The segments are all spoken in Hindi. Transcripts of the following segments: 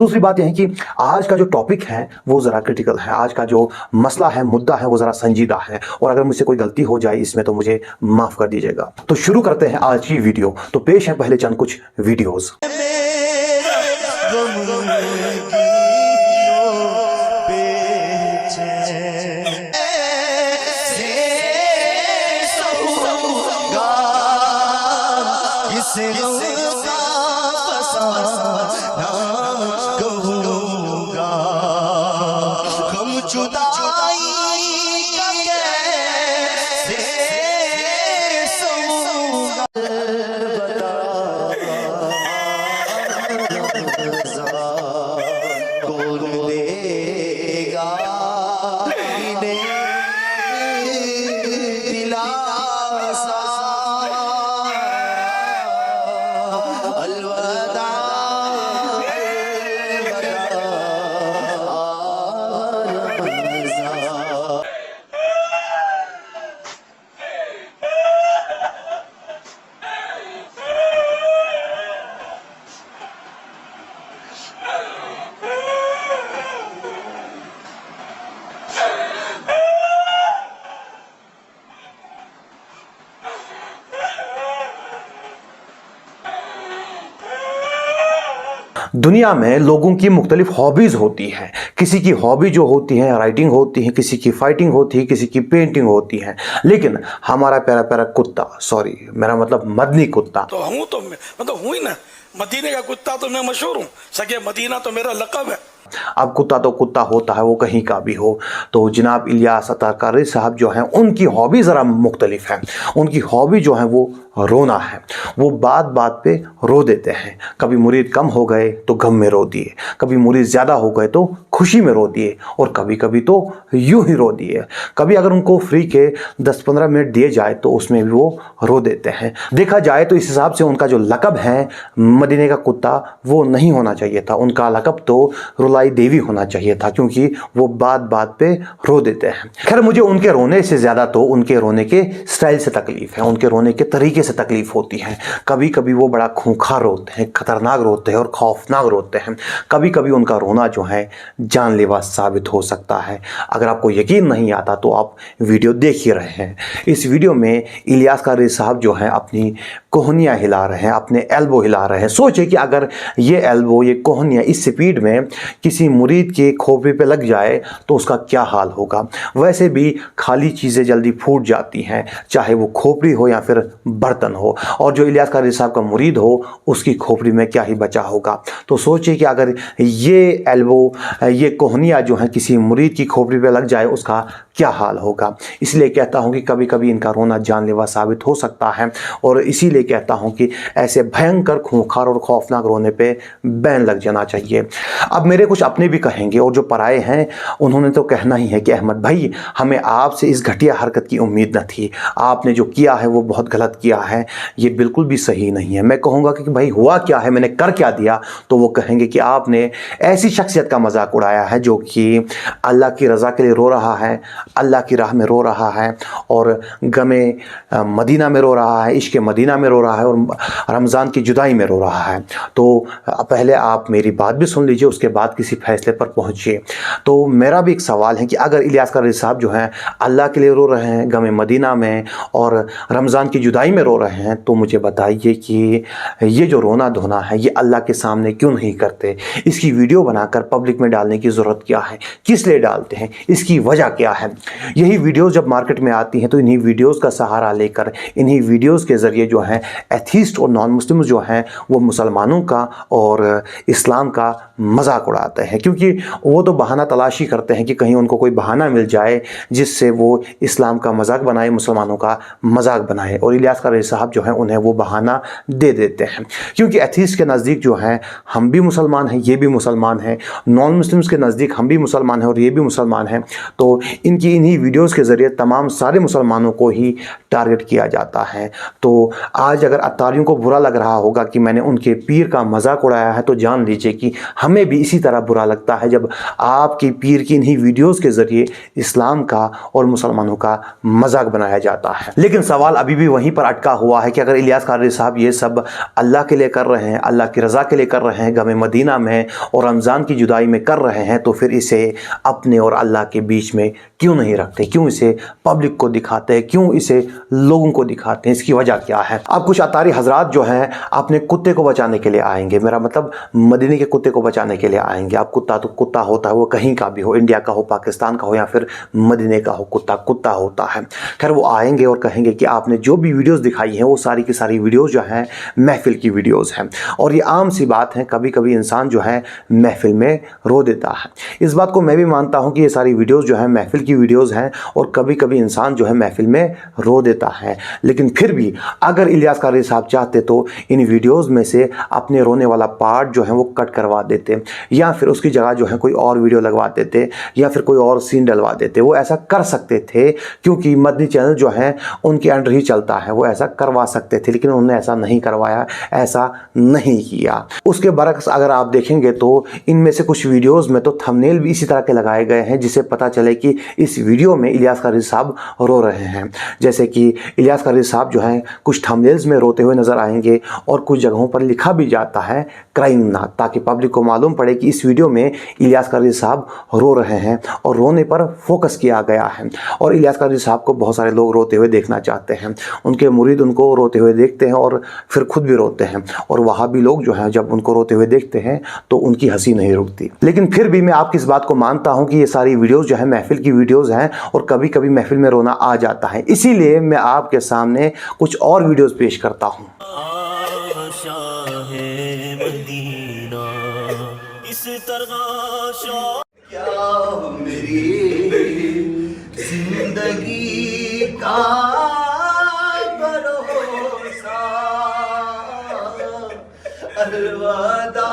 दूसरी बात यह है कि आज का जो टॉपिक है वो ज़रा क्रिटिकल है। आज का जो मसला है, मुद्दा है, वो ज़रा संजीदा है और अगर मुझसे कोई गलती हो जाए इसमें तो मुझे माफ़ कर दीजिएगा। तो शुरू करते हैं आज की वीडियो। तो पेश है पहले चंद कुछ वीडियोज़। दुनिया में लोगों की मुख्तलिफ हॉबीज़ होती हैं। किसी की हॉबी जो होती है राइटिंग होती है, किसी की फाइटिंग होती है, किसी की पेंटिंग होती है। लेकिन हमारा प्यारा प्यारा कुत्ता, सॉरी मेरा मतलब मदनी कुत्ता, तो हूँ तो मतलब हूँ ही ना, मदीने का कुत्ता तो मैं मशहूर हूँ। सगे मदीना तो मेरा लक़ब है। अब कुत्ता तो कुत्ता होता है, वो कहीं का भी हो। तो जनाब इलियास अत्तार कारी साहब जो हैं उनकी हॉबी ज़रा मुख्तलिफ है। उनकी हॉबी जो है वो रोना है। वो बात बात पे रो देते हैं। कभी मुरीद कम हो गए तो गम में रो दिए, कभी मुरीद ज़्यादा हो गए तो खुशी में रो दिए और कभी कभी तो यूं ही रो दिए। कभी अगर उनको फ्री के 10-15 मिनट दिए जाए तो उसमें भी वो रो देते हैं। देखा जाए तो इस हिसाब से उनका जो लक़ब है मदीने का कुत्ता वो नहीं होना चाहिए था। उनका लक़ब तो रुलाई देवी होना चाहिए था, क्योंकि वो बात बात पे रो देते हैं। खैर मुझे उनके रोने से ज़्यादा तो उनके रोने के स्टाइल से तकलीफ़ है, उनके रोने के तरीके से तकलीफ़ होती है। कभी कभी वो बड़ा खूंखार रोते हैं, खतरनाक रोते हैं और खौफनाक रोते हैं। कभी कभी उनका रोना जो है जानलेवा साबित हो सकता है। अगर आपको यकीन नहीं आता तो आप वीडियो देख ही रहे हैं। इस वीडियो में इलियास कारी साहब जो हैं अपनी कोहनियाँ हिला रहे हैं, अपने एल्बो हिला रहे हैं। सोचे कि अगर ये एल्बो, ये कोहनियाँ इस स्पीड में किसी मुरीद के खोपड़ी पे लग जाए तो उसका क्या हाल होगा। वैसे भी खाली चीज़ें जल्दी फूट जाती हैं, चाहे वो खोपड़ी हो या फिर बर्तन हो। और जो इलियास कारी साहब का मुरीद हो उसकी खोपड़ी में क्या ही बचा होगा। तो सोचिए कि अगर ये एल्बो, ये कोहनियाँ जो हैं किसी मुरीद की खोपड़ी पे लग जाए उसका क्या हाल होगा। इसलिए कहता हूँ कि कभी कभी इनका रोना जानलेवा साबित हो सकता है और इसीलिए कहता हूँ कि ऐसे भयंकर खूंखार और खौफनाक रोने पे बैन लग जाना चाहिए। अब मेरे कुछ अपने भी कहेंगे और जो पराए हैं उन्होंने तो कहना ही है कि अहमद भाई हमें आपसे इस घटिया हरकत की उम्मीद न थी। आपने जो किया है वो बहुत गलत किया है, ये बिल्कुल भी सही नहीं है। मैं कहूँगा कि भाई हुआ क्या है, मैंने कर क्या दिया, तो वो कहेंगे कि आपने ऐसी शख्सियत का मजाक उड़ाया है जो कि अल्लाह की रज़ा के लिए रो रहा है, अल्लाह की राह में रो रहा है और गमे मदीना में रो रहा है, इश्क़ मदीना में रो रहा है और रमज़ान की जुदाई में रो रहा है। तो पहले आप मेरी बात भी सुन लीजिए, उसके बाद किसी फैसले पर पहुंचिए। तो मेरा भी एक सवाल है कि अगर इलियास कारी साहब जो हैं अल्लाह के लिए रो रहे हैं गमे मदीना में और रमज़ान की जुदाई में रो रहे हैं, तो मुझे बताइए कि ये जो रोना धोना है ये अल्लाह के सामने क्यों नहीं करते। इसकी वीडियो बनाकर पब्लिक में डालने की ज़रूरत क्या है, किस लिए डालते हैं, इसकी वजह क्या है। यही वीडियोज़ जब मार्केट में आती हैं तो इन्हीं वीडियोज़ का सहारा लेकर, इन्हीं वीडियोज़ के ज़रिए जो है एथीस्ट और नॉन मुस्लिम जो हैं वो मुसलमानों का और इस्लाम का मजाक उड़ाते हैं, क्योंकि वो तो बहाना तलाशी करते हैं कि कहीं उनको कोई बहाना मिल जाए जिससे वो इस्लाम का मजाक बनाए, मुसलमानों का मजाक बनाए। और इलियास कारी साहब जो हैं उन्हें वो बहाना दे देते हैं, क्योंकि एथीस्ट के नज़दीक जो हैं हम भी मुसलमान हैं, ये भी मुसलमान हैं, नॉन मुस्लिम्स के नज़दीक हम भी मुसलमान हैं और ये भी मुसलमान हैं। तो इन्हीं वीडियोज़ के ज़रिए तमाम सारे मुसलमानों को ही टारगेट किया जाता है। तो आज अगर अत्तारियों को बुरा लग रहा होगा कि मैंने उनके पीर का मजाक उड़ाया है, तो जान लीजिए कि हमें भी इसी तरह बुरा लगता है जब आपके पीर की इन्हीं वीडियोस के ज़रिए इस्लाम का और मुसलमानों का मजाक बनाया जाता है। लेकिन सवाल अभी भी वहीं पर अटका हुआ है कि अगर इलियास क़ादरी साहब ये सब अल्लाह के लिए कर रहे हैं, अल्लाह की रज़ा के लिए कर रहे हैं, गम मदीना में और रमज़ान की जुदाई में कर रहे हैं, तो फिर इसे अपने और अल्लाह के बीच में क्यों नहीं रखते, क्यों इसे पब्लिक को दिखाते हैं, क्यों इसे लोगों को दिखाते हैं? इसकी वजह क्या है? अब कुछ अतारी हजरात जो हैं अपने कुत्ते को बचाने के लिए आएंगे, मेरा मतलब मदीने के कुत्ते को बचाने के लिए आएंगे। अब कुत्ता तो कुत्ता होता है, वो कहीं का भी हो, इंडिया का हो, पाकिस्तान का हो या फिर मदीने का हो, कुत्ता कुत्ता होता है। खैर वो आएंगे और कहेंगे कि आपने जो भी वीडियोस दिखाई हैं वो सारी की सारी वीडियोस जो हैं महफिल की वीडियोस हैं। और ये आम सी बात है, कभी कभी इंसान जो है महफिल में रो देता है। इस बात को मैं भी मानता हूँ कि ये सारी वीडियोस जो है महफिल की वीडियोस हैं और कभी कभी इंसान जो है महफिल में रो देता है। लेकिन फिर भी अगर इलियास क़ादरी साहब चाहते तो इन वीडियोस में से अपने रोने वाला पार्ट जो है वो कट करवा देते, या फिर उसकी जगह जो है कोई और वीडियो लगवा देते, या फिर कोई और सीन डलवा देते। वो ऐसा कर सकते थे क्योंकि मदनी चैनल जो है उनके अंडर ही चलता है, वो ऐसा करवा सकते थे, लेकिन उन्होंने ऐसा नहीं करवाया, ऐसा नहीं किया। उसके बरक्स अगर आप देखेंगे तो इनमें से कुछ वीडियोस में तो थंबनेल भी इसी तरह के लगाए गए हैं जिससे पता चले कि इस वीडियो में इलियास क़ादरी साहब रो रहे हैं। जैसे कि इलियास क़ादरी साहब जो हैं कुछ थंबनेल्स में रोते हुए नजर आएंगे और कुछ जगहों पर लिखा भी जाता है क्राइम नाथ, ताकि पब्लिक को मालूम पड़े कि इस वीडियो में इलियास क़ादरी साहब रो रहे हैं और रोने पर फोकस किया गया है। और इलियास क़ादरी साहब को बहुत सारे लोग रोते हुए देखना चाहते हैं, उनके मुरीद उनको रोते हुए देखते हैं और फिर खुद भी रोते हैं। और वहाबी लोग जो हैं जब उनको रोते हुए देखते हैं तो उनकी हंसी नहीं रुकती। लेकिन फिर भी मैं आपकी इस बात को मानता हूं कि ये सारी वीडियोस जो है महफिल की वीडियोस हैं और कभी कभी महफिल में रोना आ जाता है। इसीलिए मैं आपके सामने कुछ और वीडियोस पेश करता हूं। इस तरह क्या मेरी जिंदगी का भरोसा, अलविदा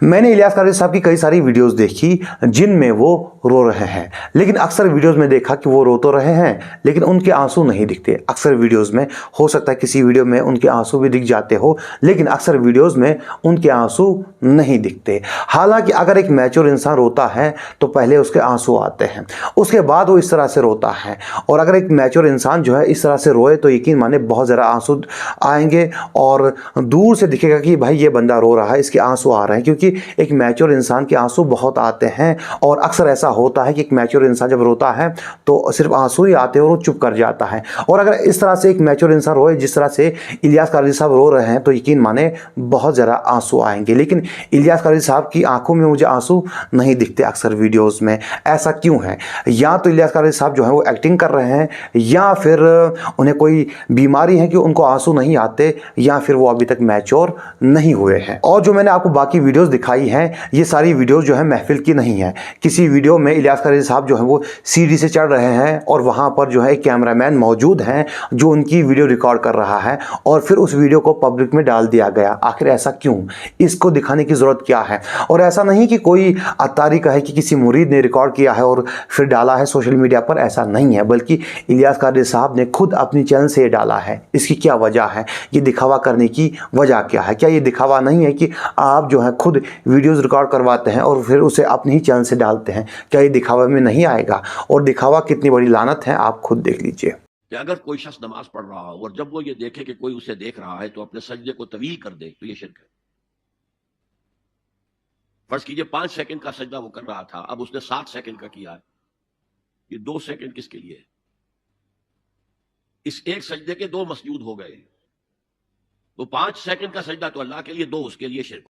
मैंने इलियास क़ादरी साहब की कई सारी वीडियोस देखी जिनमें वो रो रहे हैं, लेकिन अक्सर वीडियोस में देखा कि वो रो तो रहे हैं लेकिन उनके आंसू नहीं दिखते। अक्सर वीडियोस में हो सकता है किसी वीडियो में उनके आंसू भी दिख जाते हो, लेकिन अक्सर वीडियोस में उनके आंसू नहीं दिखते। हालांकि अगर एक मैच्योर इंसान रोता है तो पहले उसके आंसू आते हैं, उसके बाद वो इस तरह से रोता है। और अगर एक मैच्योर इंसान जो है इस तरह से रोए तो यकीन माने बहुत ज़रा आंसू आएंगे और दूर से दिखेगा कि भाई ये बंदा रो रहा है, इसके आंसू आ रहे हैं, क्योंकि एक मैच्योर इंसान के आंसू बहुत आते हैं। और अक्सर ऐसा होता है कि एक मैच्योर इंसान जब रोता है तो सिर्फ आंसू ही आते हैं और वो चुप कर जाता है। और अगर इस तरह से एक मैच्योर इंसान रोए जिस तरह से इलियास क़ादरी साहब रो रहे हैं तो यकीन माने बहुत ज़रा आंसू आएंगे। लेकिन इलियास क़ादरी साहब की आंखों में मुझे आंसू नहीं दिखते अक्सर वीडियोज़ में। ऐसा क्यों है? या तो इलियास क़ादरी साहब जो है वो एक्टिंग कर रहे हैं, या फिर उन्हें कोई बीमारी है कि उनको आंसू नहीं आते, या फिर वो अभी तक मैच्योर नहीं हुए हैं। और जो मैंने आपको बाकी वीडियोस दिखाई हैं ये सारी वीडियोस जो है महफिल की नहीं है। किसी वीडियो में इलियास क़ादरी साहब जो है वो सीढ़ी से चढ़ रहे हैं और वहां पर जो है एक कैमरामैन मौजूद हैं जो उनकी वीडियो रिकॉर्ड कर रहा है और फिर उस वीडियो को पब्लिक में डाल दिया गया। आखिर ऐसा क्यों? इसको दिखाने की ज़रूरत क्या है? और ऐसा नहीं कि कोई अत्तारी कहे कि किसी मुरीद ने रिकॉर्ड किया है और फिर डाला है सोशल मीडिया पर, ऐसा नहीं है, बल्कि इलियास क़ादरी साहब ने खुद अपनी चैनल से ये डाला है। इसकी क्या वजह है? ये दिखावा करने की वजह क्या है? क्या ये दिखावा नहीं है कि आप जो है खुद वीडियोस रिकॉर्ड करवाते हैं और फिर उसे अपने ही चैनल से डालते हैं? क्या ये दिखावा में नहीं आएगा? और दिखावा कितनी बड़ी लानत है आप खुद देख लीजिए। कि अगर कोई शख्स नमाज पढ़ रहा हो और जब वो ये देखे कि कोई उसे देख रहा है तो अपने सजदे को तवील कर दे, तो ये शिर्क है। फर्ज कीजिए 5 सेकंड का सजदा वो कर रहा था, अब उसने 7 सेकंड का किया है, ये 2 सेकंड किसके लिए है? इस एक सजदे के 2 मसजूद हो गए। वो 5 सेकंड का सजदा तो अल्लाह के लिए, 2 उसके लिए शिर्क।